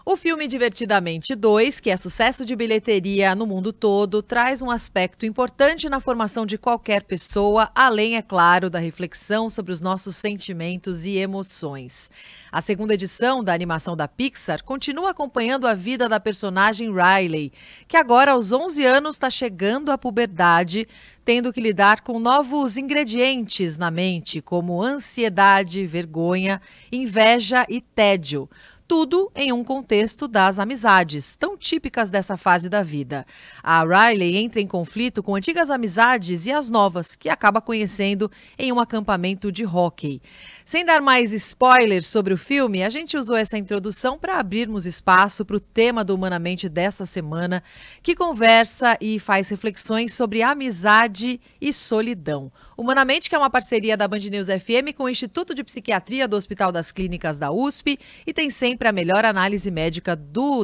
O filme Divertidamente 2, que é sucesso de bilheteria no mundo todo, traz um aspecto importante na formação de qualquer pessoa, além, é claro, da reflexão sobre os nossos sentimentos e emoções. A segunda edição da animação da Pixar continua acompanhando a vida da personagem Riley, que agora aos 11 anos está chegando à puberdade, tendo que lidar com novos ingredientes na mente, como ansiedade, vergonha, inveja e tédio. Tudo em um contexto das amizades, tão típicas dessa fase da vida. A Riley entra em conflito com antigas amizades e as novas, que acaba conhecendo em um acampamento de hóquei. Sem dar mais spoilers sobre o filme, a gente usou essa introdução para abrirmos espaço para o tema do Humanamente dessa semana, que conversa e faz reflexões sobre amizade e solidão. Humanamente, que é uma parceria da Band News FM com o Instituto de Psiquiatria do Hospital das Clínicas da USP e tem sempre a melhor análise médica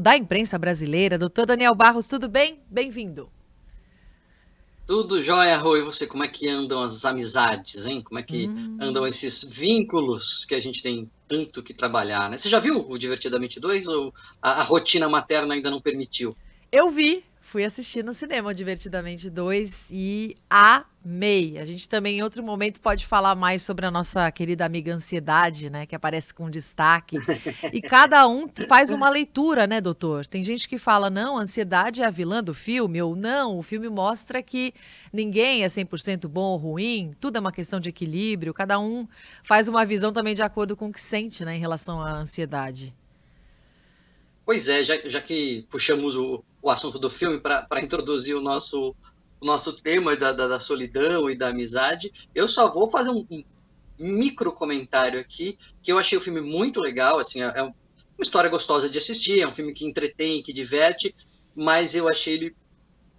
da imprensa brasileira. Doutor Daniel Barros, tudo bem? Bem-vindo. Tudo jóia, Rô. E você, como é que andam as amizades, hein? Como é que andam esses vínculos que a gente tem tanto que trabalhar, né? Você já viu o Divertidamente 2 ou a rotina materna ainda não permitiu? Eu vi, fui assistir no cinema o Divertidamente 2 e amei. A gente também em outro momento pode falar mais sobre a nossa querida amiga ansiedade, né, que aparece com destaque. E cada um faz uma leitura, né, doutor? Tem gente que fala, não, a ansiedade é a vilã do filme, ou não, o filme mostra que ninguém é 100% bom ou ruim, tudo é uma questão de equilíbrio, cada um faz uma visão também de acordo com o que sente, né, em relação à ansiedade. Pois é, já que puxamos o assunto do filme para introduzir o nosso tema da solidão e da amizade, eu só vou fazer um micro comentário aqui, que eu achei o filme muito legal, assim, é uma história gostosa de assistir, é um filme que entretém, que diverte, mas eu achei ele...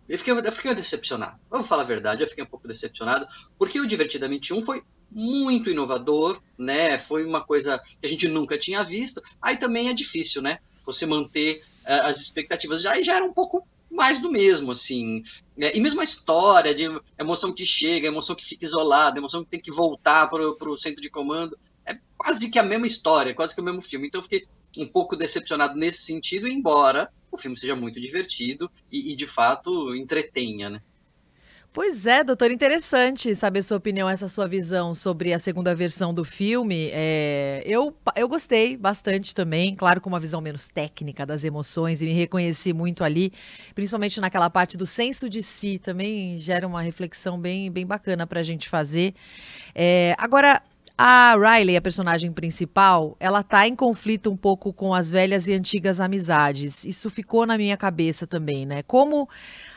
Eu fiquei decepcionado. Vou falar a verdade, eu fiquei um pouco decepcionado, porque o Divertidamente 1 foi muito inovador, né? Foi uma coisa que a gente nunca tinha visto. Aí também é difícil, né? Você manter as expectativas. Já era um pouco mais do mesmo, assim. E mesmo a história de emoção que chega, emoção que fica isolada, emoção que tem que voltar para o centro de comando. É quase que a mesma história, quase que o mesmo filme. Então eu fiquei um pouco decepcionado nesse sentido, embora o filme seja muito divertido e de fato entretenha, né? Pois é, doutor, interessante saber sua opinião, essa sua visão sobre a segunda versão do filme. Eu gostei bastante também, claro, com uma visão menos técnica das emoções, e me reconheci muito ali, principalmente naquela parte do senso de si, também gera uma reflexão bem, bem bacana para a gente fazer. Agora, a Riley, a personagem principal, ela tá em conflito um pouco com as velhas e antigas amizades. Isso ficou na minha cabeça também, né? Como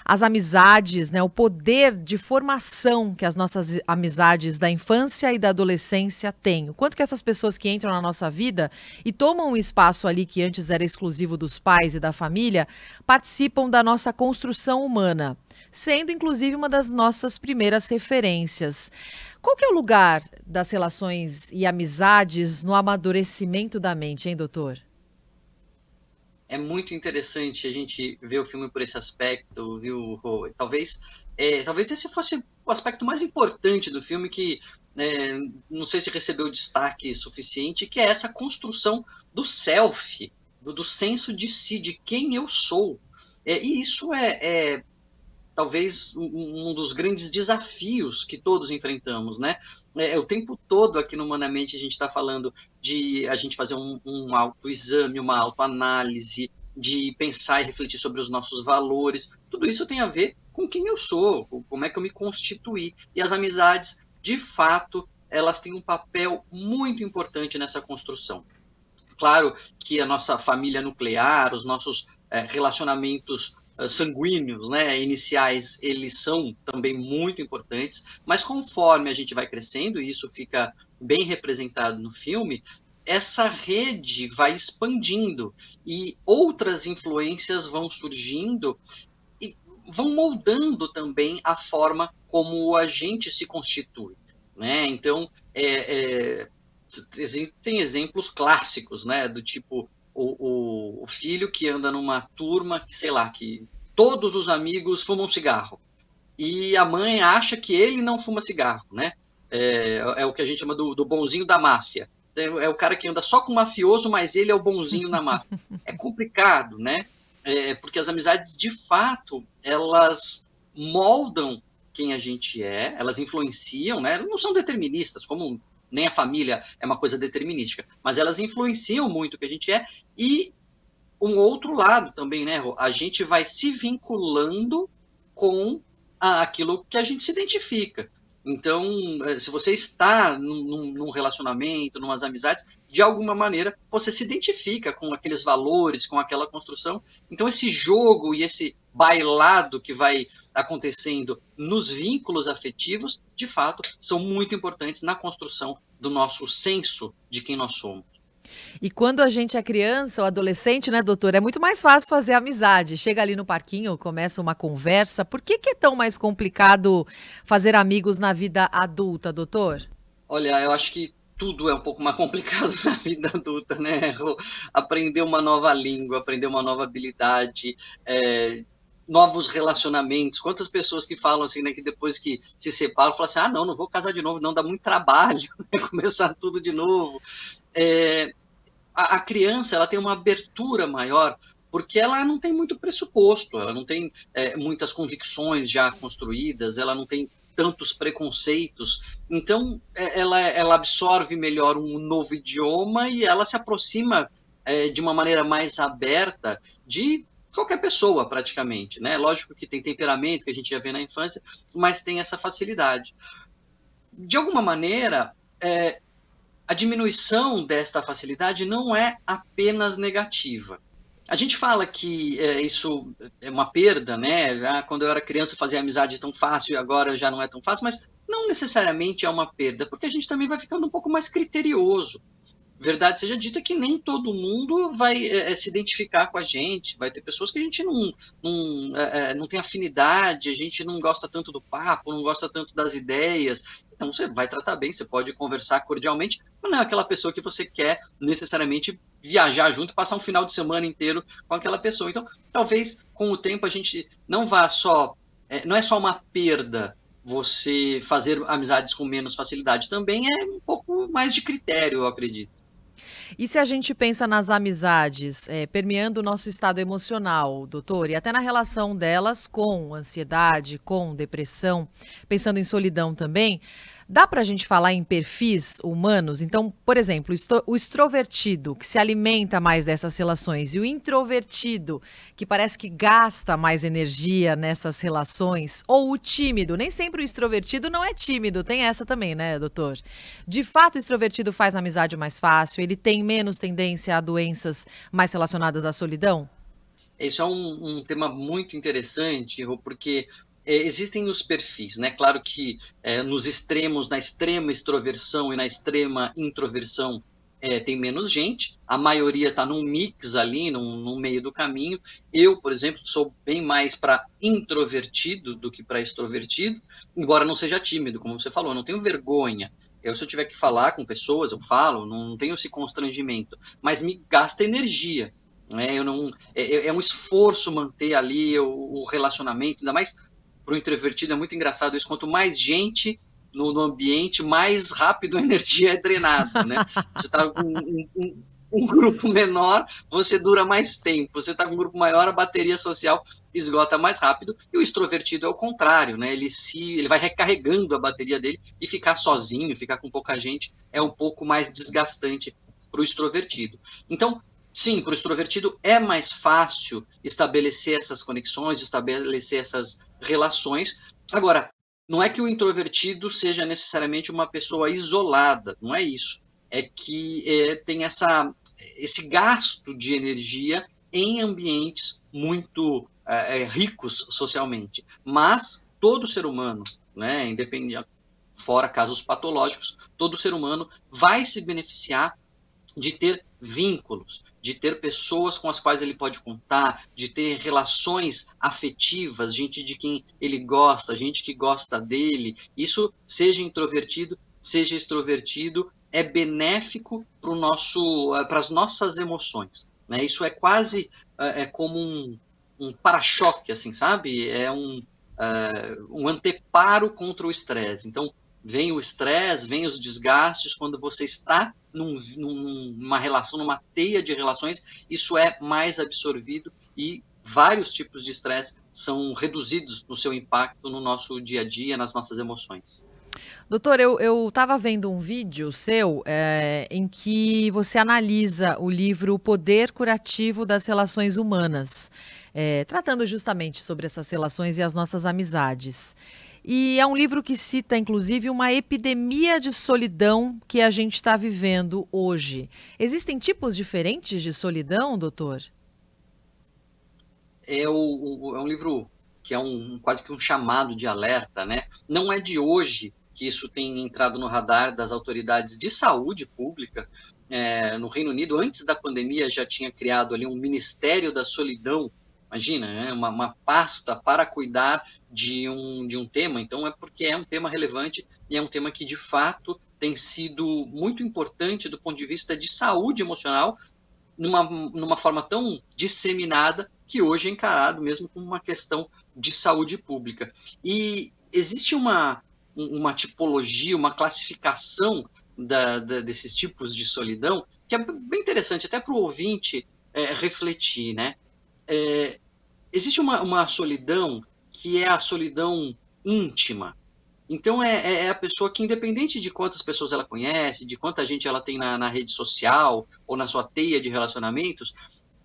as amizades, né, o poder de formação que as nossas amizades da infância e da adolescência têm. O quanto que essas pessoas que entram na nossa vida e tomam um espaço ali que antes era exclusivo dos pais e da família, participam da nossa construção humana, sendo inclusive uma das nossas primeiras referências. Qual que é o lugar das relações e amizades no amadurecimento da mente, hein, doutor? É muito interessante a gente ver o filme por esse aspecto, viu, Rô? Talvez esse fosse o aspecto mais importante do filme, que não sei se recebeu destaque suficiente, que é essa construção do self, do senso de si, de quem eu sou. E isso é talvez um dos grandes desafios que todos enfrentamos, né? O tempo todo aqui no Humanamente a gente está falando de a gente fazer um autoexame, uma autoanálise, de pensar e refletir sobre os nossos valores. Tudo isso tem a ver com quem eu sou, como é que eu me constituí. E as amizades, de fato, elas têm um papel muito importante nessa construção. Claro que a nossa família nuclear, os nossos relacionamentos sanguíneos, né, iniciais, eles são também muito importantes, mas conforme a gente vai crescendo, e isso fica bem representado no filme, essa rede vai expandindo e outras influências vão surgindo e vão moldando também a forma como a gente se constitui, né? Então, existem exemplos clássicos, né, do tipo o filho que anda numa turma que, sei lá, que todos os amigos fumam cigarro e a mãe acha que ele não fuma cigarro, né? É o que a gente chama do bonzinho da máfia. É o cara que anda só com o mafioso, mas ele é o bonzinho na máfia. É complicado, né? Porque as amizades, de fato, elas moldam quem a gente é, elas influenciam, né? Não são deterministas, como nem a família é uma coisa determinística, mas elas influenciam muito o que a gente é. E um outro lado também, né, Rô? A gente vai se vinculando com aquilo que a gente se identifica. Então, se você está num relacionamento, numas amizades, de alguma maneira você se identifica com aqueles valores, com aquela construção. Então, esse jogo e esse bailado que vai acontecendo nos vínculos afetivos, de fato, são muito importantes na construção do nosso senso de quem nós somos. E quando a gente é criança ou adolescente, né, doutor, é muito mais fácil fazer amizade. Chega ali no parquinho, começa uma conversa. Por que é tão mais complicado fazer amigos na vida adulta, doutor? Olha, eu acho que tudo é um pouco mais complicado na vida adulta, né? Aprender uma nova língua, aprender uma nova habilidade, novos relacionamentos. Quantas pessoas que falam assim, né, que depois que se separam, falam assim, não vou casar de novo, não, dá muito trabalho, né? Começar tudo de novo. A criança, ela tem uma abertura maior, porque ela não tem muito pressuposto, ela não tem muitas convicções já construídas, ela não tem tantos preconceitos, então ela absorve melhor um novo idioma e ela se aproxima de uma maneira mais aberta de qualquer pessoa, praticamente, né? Lógico que tem temperamento, que a gente já vê na infância, mas tem essa facilidade. De alguma maneira, a diminuição desta facilidade não é apenas negativa. A gente fala que isso é uma perda, né? Quando eu era criança fazia amizade tão fácil e agora já não é tão fácil, mas não necessariamente é uma perda, porque a gente também vai ficando um pouco mais criterioso. Verdade seja dita que nem todo mundo vai se identificar com a gente, vai ter pessoas que a gente não tem afinidade, a gente não gosta tanto do papo, não gosta tanto das ideias, então você vai tratar bem, você pode conversar cordialmente, mas não é aquela pessoa que você quer necessariamente viajar junto, passar um final de semana inteiro com aquela pessoa. Então, talvez com o tempo a gente não vá só, não é só uma perda você fazer amizades com menos facilidade, também é um pouco mais de critério, eu acredito. E se a gente pensa nas amizades, permeando o nosso estado emocional, doutor, e até na relação delas com ansiedade, com depressão, pensando em solidão também, dá para a gente falar em perfis humanos? Então, por exemplo, o extrovertido, que se alimenta mais dessas relações, e o introvertido, que parece que gasta mais energia nessas relações, ou o tímido, nem sempre o extrovertido não é tímido, tem essa também, né, doutor? De fato, o extrovertido faz a amizade mais fácil, ele tem menos tendência a doenças mais relacionadas à solidão? Isso é um tema muito interessante, porque existem os perfis, né? Claro que nos extremos, na extrema extroversão e na extrema introversão, tem menos gente. A maioria está num mix ali, no meio do caminho. Eu, por exemplo, sou bem mais para introvertido do que para extrovertido, embora não seja tímido, como você falou, não tenho vergonha. Se eu tiver que falar com pessoas, eu falo, não tenho esse constrangimento, mas me gasta energia. É um esforço manter ali o relacionamento, ainda mais para o introvertido é muito engraçado isso. Quanto mais gente no ambiente, mais rápido a energia é drenada, né? Você está com um grupo menor, você dura mais tempo. Você está com um grupo maior, a bateria social esgota mais rápido. E o extrovertido é o contrário, né? Ele vai recarregando a bateria dele e ficar sozinho, ficar com pouca gente, é um pouco mais desgastante para o extrovertido. Então, sim, para o extrovertido é mais fácil estabelecer essas conexões, estabelecer essas relações. Agora, não é que o introvertido seja necessariamente uma pessoa isolada, não é isso. É que tem esse gasto de energia em ambientes muito ricos socialmente. Mas todo ser humano, né, independente, fora casos patológicos, todo ser humano vai se beneficiar de ter vínculos, de ter pessoas com as quais ele pode contar, de ter relações afetivas, gente de quem ele gosta, gente que gosta dele. Isso, seja introvertido, seja extrovertido, é benéfico para as nossas emoções, né? Isso é quase como um para-choque, assim, sabe? É um anteparo contra o estresse. Então, vem o estresse, vem os desgastes quando você está numa relação, numa teia de relações, isso é mais absorvido e vários tipos de estresse são reduzidos no seu impacto no nosso dia a dia, nas nossas emoções. Doutor, eu estava vendo um vídeo seu em que você analisa o livro O Poder Curativo das Relações Humanas, tratando justamente sobre essas relações e as nossas amizades. E é um livro que cita, inclusive, uma epidemia de solidão que a gente está vivendo hoje. Existem tipos diferentes de solidão, doutor? É um livro que é quase que um chamado de alerta, né? Não é de hoje que isso tem entrado no radar das autoridades de saúde pública. No Reino Unido, antes da pandemia, já tinha criado ali um Ministério da Solidão. Imagina, né? Uma pasta para cuidar de um tema. Então, é porque é um tema relevante e é um tema que, de fato, tem sido muito importante do ponto de vista de saúde emocional, numa forma tão disseminada que hoje é encarado mesmo como uma questão de saúde pública. E existe uma tipologia, uma classificação desses tipos de solidão que é bem interessante até para o ouvinte refletir, né? Existe uma solidão que é a solidão íntima. Então é a pessoa que, independente de quantas pessoas ela conhece, de quanta gente ela tem na rede social ou na sua teia de relacionamentos,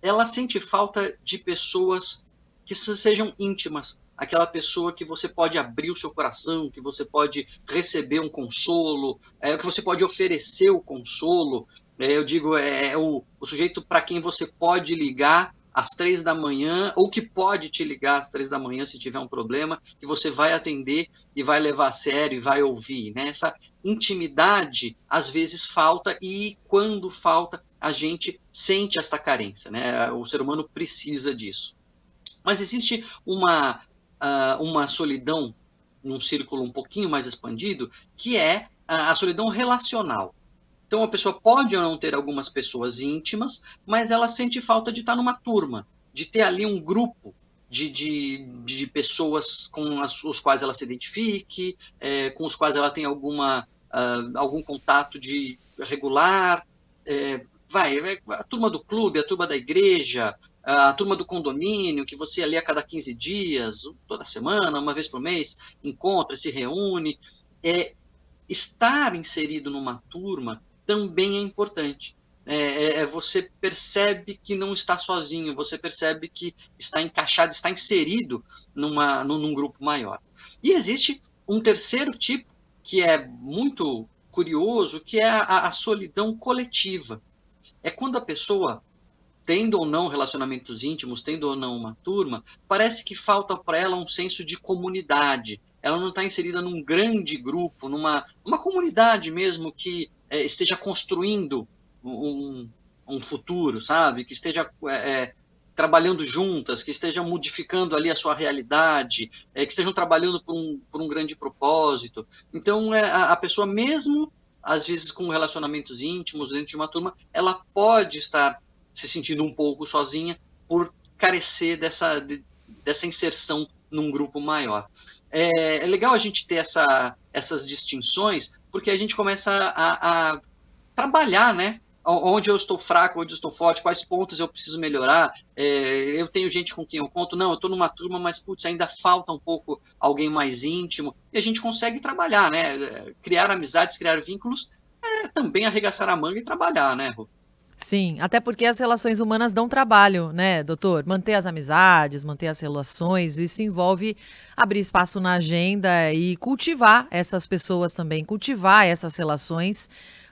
ela sente falta de pessoas que sejam íntimas. Aquela pessoa que você pode abrir o seu coração, que você pode receber um consolo, que você pode oferecer o consolo. Eu digo, o sujeito para quem você pode ligar às 3 da manhã, ou que pode te ligar às 3 da manhã se tiver um problema, que você vai atender e vai levar a sério e vai ouvir, né? Essa intimidade às vezes falta, e quando falta a gente sente essa carência, né? O ser humano precisa disso. Mas existe uma solidão num círculo um pouquinho mais expandido, que é a solidão relacional. Então, a pessoa pode ou não ter algumas pessoas íntimas, mas ela sente falta de estar numa turma, de ter ali um grupo de pessoas com os quais ela se identifique, com os quais ela tem algum contato regular. A turma do clube, a turma da igreja, a turma do condomínio, que você ali a cada 15 dias, toda semana, uma vez por mês, encontra, se reúne. Estar inserido numa turma também é importante. Você percebe que não está sozinho, você percebe que está encaixado, está inserido num grupo maior. E existe um terceiro tipo, que é muito curioso, que é a solidão coletiva. É quando a pessoa, tendo ou não relacionamentos íntimos, tendo ou não uma turma, parece que falta para ela um senso de comunidade. Ela não está inserida num grande grupo, numa comunidade mesmo que esteja construindo um futuro, sabe? Que esteja trabalhando juntas, que estejam modificando ali a sua realidade, que estejam trabalhando por um grande propósito. Então, a pessoa, mesmo às vezes com relacionamentos íntimos dentro de uma turma, ela pode estar se sentindo um pouco sozinha por carecer dessa inserção num grupo maior. É legal a gente ter essas distinções, porque a gente começa a trabalhar, né? Onde eu estou fraco, onde eu estou forte, quais pontos eu preciso melhorar. Eu tenho gente com quem eu conto, não, eu estou numa turma, mas putz, ainda falta um pouco alguém mais íntimo. E a gente consegue trabalhar, né? Criar amizades, criar vínculos, também arregaçar a manga e trabalhar, né, Rô? Sim, até porque as relações humanas dão trabalho, né, doutor? Manter as amizades, manter as relações, isso envolve abrir espaço na agenda e cultivar essas pessoas também, cultivar essas relações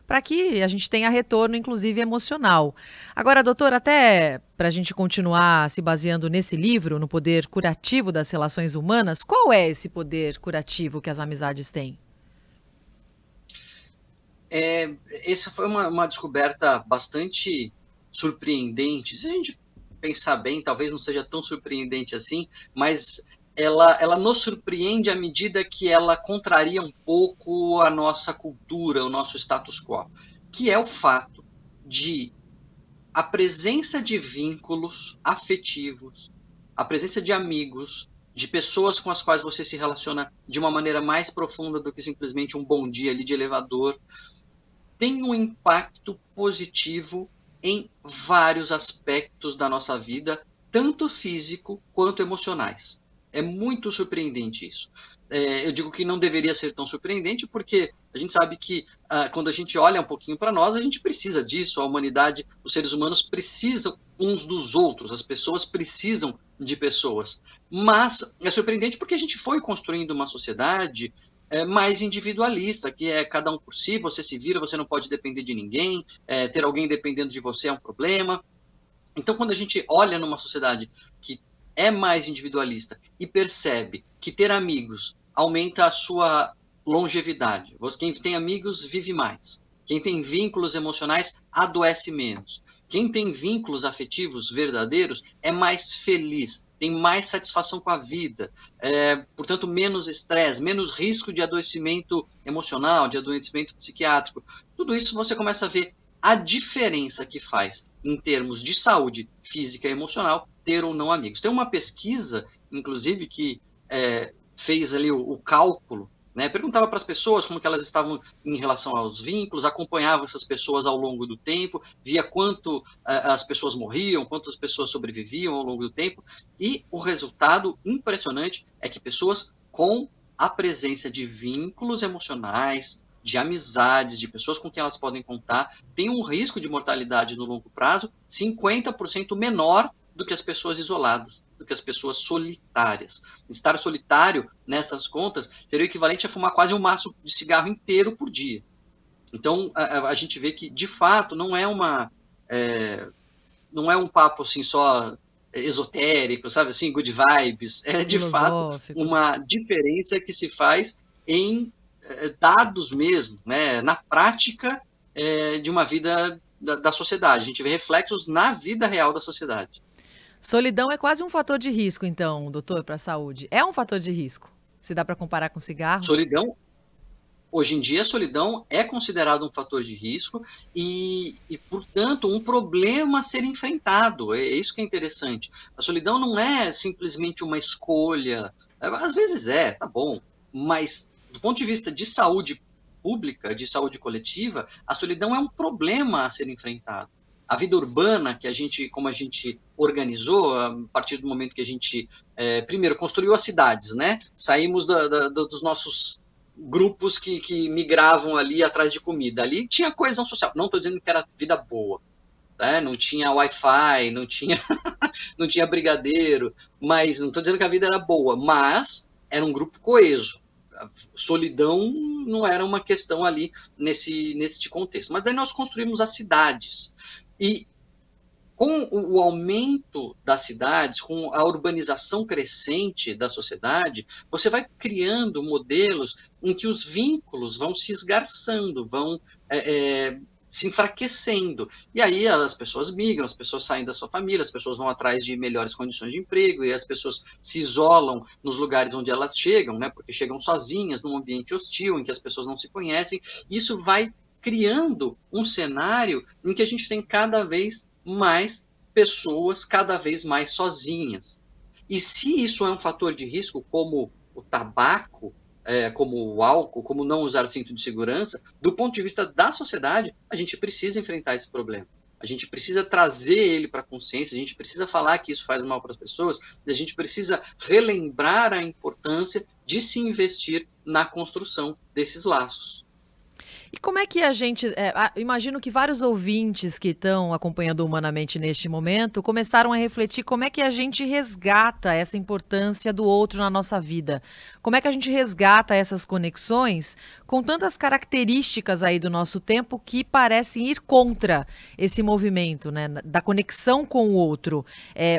para que a gente tenha retorno, inclusive emocional. Agora, doutor, até para a gente continuar se baseando nesse livro, no poder curativo das relações humanas, qual é esse poder curativo que as amizades têm? Essa foi uma descoberta bastante surpreendente. Se a gente pensar bem, talvez não seja tão surpreendente assim, mas ela nos surpreende à medida que ela contraria um pouco a nossa cultura, o nosso status quo, que é o fato de a presença de vínculos afetivos, a presença de amigos, de pessoas com as quais você se relaciona de uma maneira mais profunda do que simplesmente um bom dia ali de elevador, tem um impacto positivo em vários aspectos da nossa vida, tanto físico quanto emocionais. É muito surpreendente isso. Eu digo que não deveria ser tão surpreendente, porque a gente sabe que quando a gente olha um pouquinho para nós, a gente precisa disso. A humanidade, os seres humanos precisam uns dos outros, as pessoas precisam de pessoas. Mas é surpreendente porque a gente foi construindo uma sociedade mais individualista, que é cada um por si, você se vira, você não pode depender de ninguém, ter alguém dependendo de você é um problema. Então, quando a gente olha numa sociedade que é mais individualista e percebe que ter amigos aumenta a sua longevidade, quem tem amigos vive mais, quem tem vínculos emocionais adoece menos, quem tem vínculos afetivos verdadeiros é mais feliz, tem mais satisfação com a vida, portanto, menos estresse, menos risco de adoecimento emocional, de adoecimento psiquiátrico. Tudo isso você começa a ver a diferença que faz em termos de saúde física e emocional ter ou não amigos. Tem uma pesquisa, inclusive, que fez ali o cálculo, né? Perguntava para as pessoas como que elas estavam em relação aos vínculos, acompanhava essas pessoas ao longo do tempo, via quanto as pessoas morriam, quantas pessoas sobreviviam ao longo do tempo, e o resultado impressionante é que pessoas com a presença de vínculos emocionais, de amizades, de pessoas com quem elas podem contar, têm um risco de mortalidade no longo prazo 50% menor do que as pessoas isoladas, do que as pessoas solitárias. Estar solitário, nessas contas, seria o equivalente a fumar quase um maço de cigarro inteiro por dia. Então, a gente vê que, de fato, não é um papo assim só esotérico, sabe assim, good vibes. É, de fato, uma diferença que se faz em dados mesmo, né, na prática de uma vida da sociedade. A gente vê reflexos na vida real da sociedade. Solidão é quase um fator de risco, então, doutor, para a saúde. É um fator de risco, se dá para comparar com cigarro? Hoje em dia, a solidão é considerada um fator de risco e, portanto, um problema a ser enfrentado. É isso que é interessante. A solidão não é simplesmente uma escolha. Às vezes tá bom, mas do ponto de vista de saúde pública, de saúde coletiva, a solidão é um problema a ser enfrentado. A vida urbana, como a gente organizou, a partir do momento que a gente, primeiro, construiu as cidades, né? Saímos dos nossos grupos que migravam ali atrás de comida. Ali tinha coesão social. Não estou dizendo que era vida boa, né? Não tinha Wi-Fi, não tinha brigadeiro, mas não estou dizendo que a vida era boa, mas era um grupo coeso. A solidão não era uma questão ali nesse contexto. Mas daí nós construímos as cidades. E com o aumento das cidades, com a urbanização crescente da sociedade, você vai criando modelos em que os vínculos vão se esgarçando, vão se enfraquecendo. E aí as pessoas migram, as pessoas saem da sua família, as pessoas vão atrás de melhores condições de emprego, e as pessoas se isolam nos lugares onde elas chegam, né, porque chegam sozinhas, num ambiente hostil, em que as pessoas não se conhecem. Isso vai criando um cenário em que a gente tem cada vez mais pessoas cada vez mais sozinhas. E se isso é um fator de risco, como o tabaco, como o álcool, como não usar cinto de segurança, do ponto de vista da sociedade, a gente precisa enfrentar esse problema. A gente precisa trazer ele para a consciência, a gente precisa falar que isso faz mal para as pessoas, e a gente precisa relembrar a importância de se investir na construção desses laços. E como é que a gente... imagino que vários ouvintes que estão acompanhando Humanamente neste momento começaram a refletir como é que a gente resgata essa importância do outro na nossa vida. Como é que a gente resgata essas conexões com tantas características aí do nosso tempo que parecem ir contra esse movimento, né, da conexão com o outro.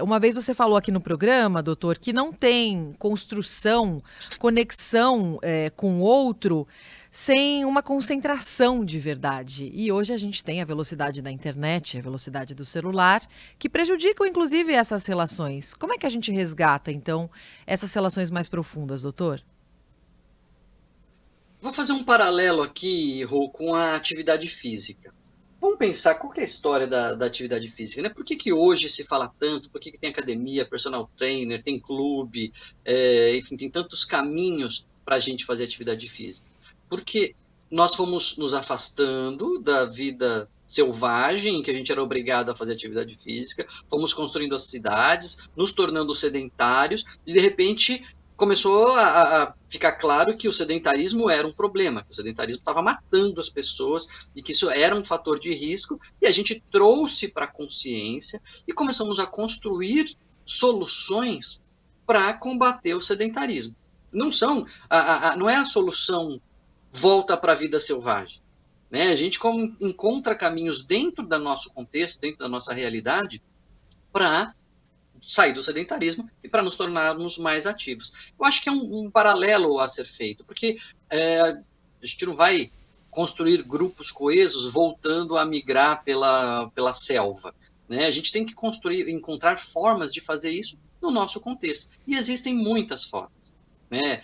Uma vez você falou aqui no programa, doutor, que não tem construção, conexão com o outro sem uma concentração de verdade. E hoje a gente tem a velocidade da internet, a velocidade do celular, que prejudicam, inclusive, essas relações. Como é que a gente resgata, então, essas relações mais profundas, doutor? Vou fazer um paralelo aqui, Rô, com a atividade física. Vamos pensar qual que é a história da atividade física, né? Por que hoje se fala tanto? Por que tem academia, personal trainer, tem clube, enfim, tem tantos caminhos para a gente fazer atividade física? Porque nós fomos nos afastando da vida selvagem, em que a gente era obrigado a fazer atividade física, fomos construindo as cidades, nos tornando sedentários, e de repente começou a ficar claro que o sedentarismo era um problema, que o sedentarismo estava matando as pessoas e que isso era um fator de risco, e a gente trouxe para a consciência e começamos a construir soluções para combater o sedentarismo. Não é a solução volta para a vida selvagem. Né? A gente encontra caminhos dentro do nosso contexto, dentro da nossa realidade, para sair do sedentarismo e para nos tornarmos mais ativos. Eu acho que é um paralelo a ser feito, porque a gente não vai construir grupos coesos voltando a migrar pela selva. Né? A gente tem que encontrar formas de fazer isso no nosso contexto. E existem muitas formas. Né?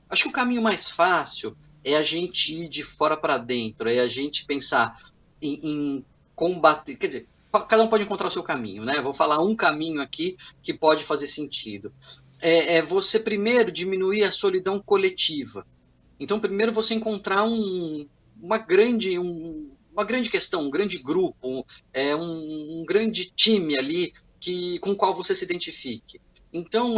Acho que o caminho mais fácil é a gente ir de fora para dentro, é a gente pensar em combater, quer dizer, cada um pode encontrar o seu caminho, né? Vou falar um caminho aqui que pode fazer sentido. É você primeiro diminuir a solidão coletiva. Então, primeiro você encontrar uma grande questão, um grande grupo, um grande time ali com o qual você se identifique. Então,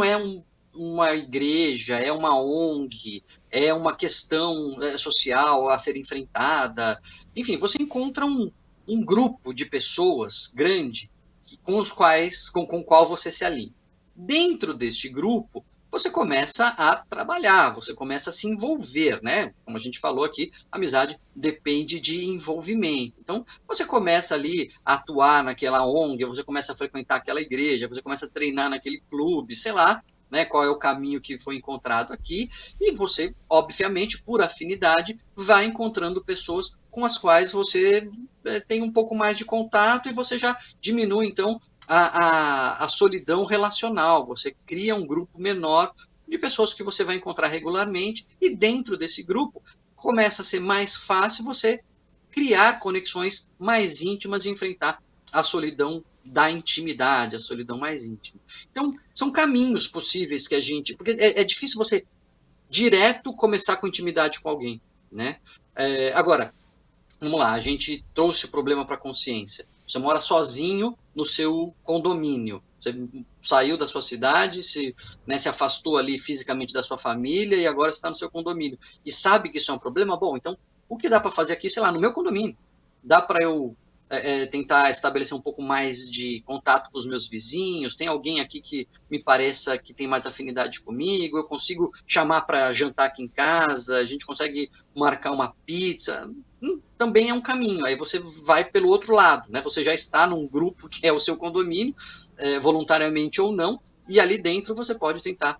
uma igreja, é uma ONG, é uma questão social a ser enfrentada. Enfim, você encontra um grupo de pessoas grande com o qual você se alinha. Dentro deste grupo, você começa a trabalhar, você começa a se envolver, né? Como a gente falou aqui, amizade depende de envolvimento. Então, você começa ali a atuar naquela ONG, você começa a frequentar aquela igreja, você começa a treinar naquele clube, sei lá, né, qual é o caminho que foi encontrado aqui, e você, obviamente, por afinidade, vai encontrando pessoas com as quais você tem um pouco mais de contato e você já diminui, então, a solidão relacional. Você cria um grupo menor de pessoas que você vai encontrar regularmente e dentro desse grupo começa a ser mais fácil você criar conexões mais íntimas e enfrentar a solidão da intimidade, a solidão mais íntima. Então, são caminhos possíveis que a gente... Porque é difícil você direto começar com intimidade com alguém, né? Agora, vamos lá, a gente trouxe o problema para a consciência. Você mora sozinho no seu condomínio. Você saiu da sua cidade, se afastou ali fisicamente da sua família e agora você está no seu condomínio. E sabe que isso é um problema? Bom, então, o que dá para fazer aqui, sei lá, no meu condomínio? Dá para eu tentar estabelecer um pouco mais de contato com os meus vizinhos, tem alguém aqui que me pareça que tem mais afinidade comigo, eu consigo chamar para jantar aqui em casa, a gente consegue marcar uma pizza, também é um caminho, aí você vai pelo outro lado, né? Você já está num grupo que é o seu condomínio, voluntariamente ou não, e ali dentro você pode tentar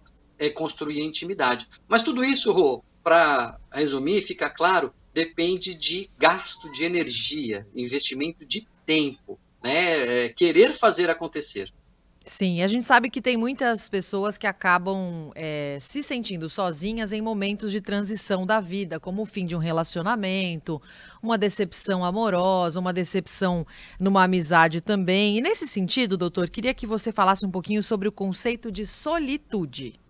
construir a intimidade. Mas tudo isso, Rô, para resumir, fica claro, depende de gasto de energia, investimento de tempo, né? Querer fazer acontecer. Sim, a gente sabe que tem muitas pessoas que acabam se sentindo sozinhas em momentos de transição da vida, como o fim de um relacionamento, uma decepção amorosa, uma decepção numa amizade também. E nesse sentido, doutor, queria que você falasse um pouquinho sobre o conceito de solitude.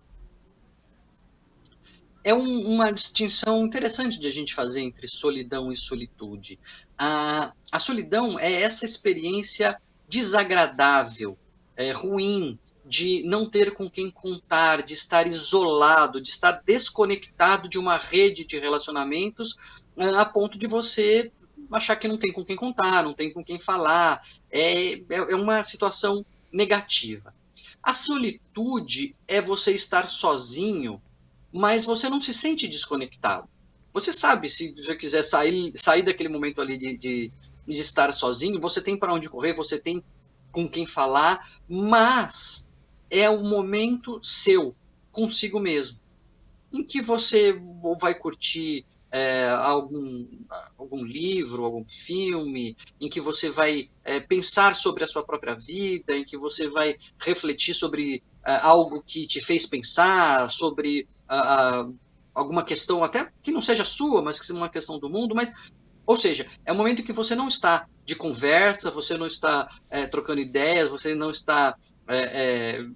É uma distinção interessante de a gente fazer entre solidão e solitude. A solidão é essa experiência desagradável, ruim, de não ter com quem contar, de estar isolado, de estar desconectado de uma rede de relacionamentos, a ponto de você achar que não tem com quem contar, não tem com quem falar. É uma situação negativa. A solitude é você estar sozinho, mas você não se sente desconectado. Você sabe, se você quiser sair daquele momento ali de estar sozinho, você tem para onde correr, você tem com quem falar, mas é um momento seu, consigo mesmo, em que você vai curtir algum livro, algum filme, em que você vai pensar sobre a sua própria vida, em que você vai refletir sobre algo que te fez pensar, sobre alguma questão até que não seja sua, mas que seja uma questão do mundo, ou seja, é um momento em que você não está de conversa, você não está trocando ideias, você não está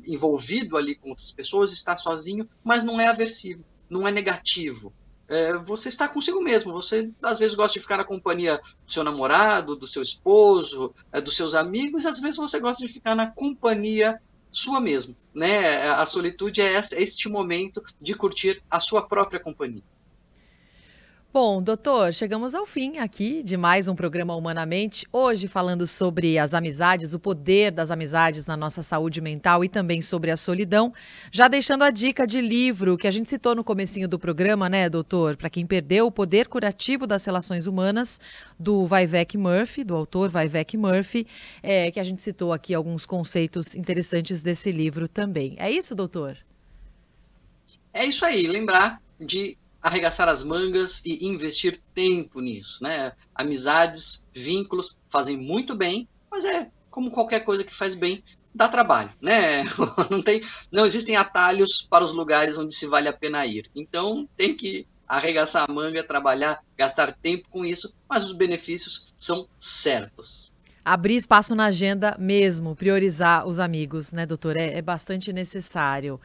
envolvido ali com outras pessoas, está sozinho, mas não é aversivo, não é negativo. você está consigo mesmo. Você, às vezes, gosta de ficar na companhia do seu namorado, do seu esposo, dos seus amigos, às vezes você gosta de ficar na companhia sua mesmo, né? A solitude é este momento de curtir a sua própria companhia. Bom, doutor, chegamos ao fim aqui de mais um programa Humanamente. Hoje falando sobre as amizades, o poder das amizades na nossa saúde mental e também sobre a solidão. Já deixando a dica de livro que a gente citou no comecinho do programa, né, doutor? Para quem perdeu, O Poder Curativo das Relações Humanas, do Vivek Murthy, do autor Vivek Murthy, que a gente citou aqui alguns conceitos interessantes desse livro também. É isso, doutor? É isso aí, lembrar de arregaçar as mangas e investir tempo nisso, né? Amizades, vínculos fazem muito bem, mas é como qualquer coisa que faz bem, dá trabalho, né? Não existem atalhos para os lugares onde se vale a pena ir. Então tem que arregaçar a manga, trabalhar, gastar tempo com isso, mas os benefícios são certos. Abrir espaço na agenda mesmo, priorizar os amigos, né, doutor? É bastante necessário.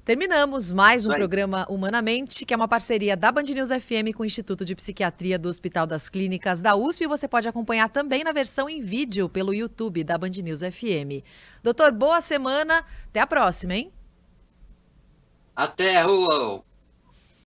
Terminamos mais um programa Humanamente, que é uma parceria da Band News FM com o Instituto de Psiquiatria do Hospital das Clínicas da USP. E você pode acompanhar também na versão em vídeo pelo YouTube da Band News FM. Doutor, boa semana. Até a próxima, hein? Até, Rô!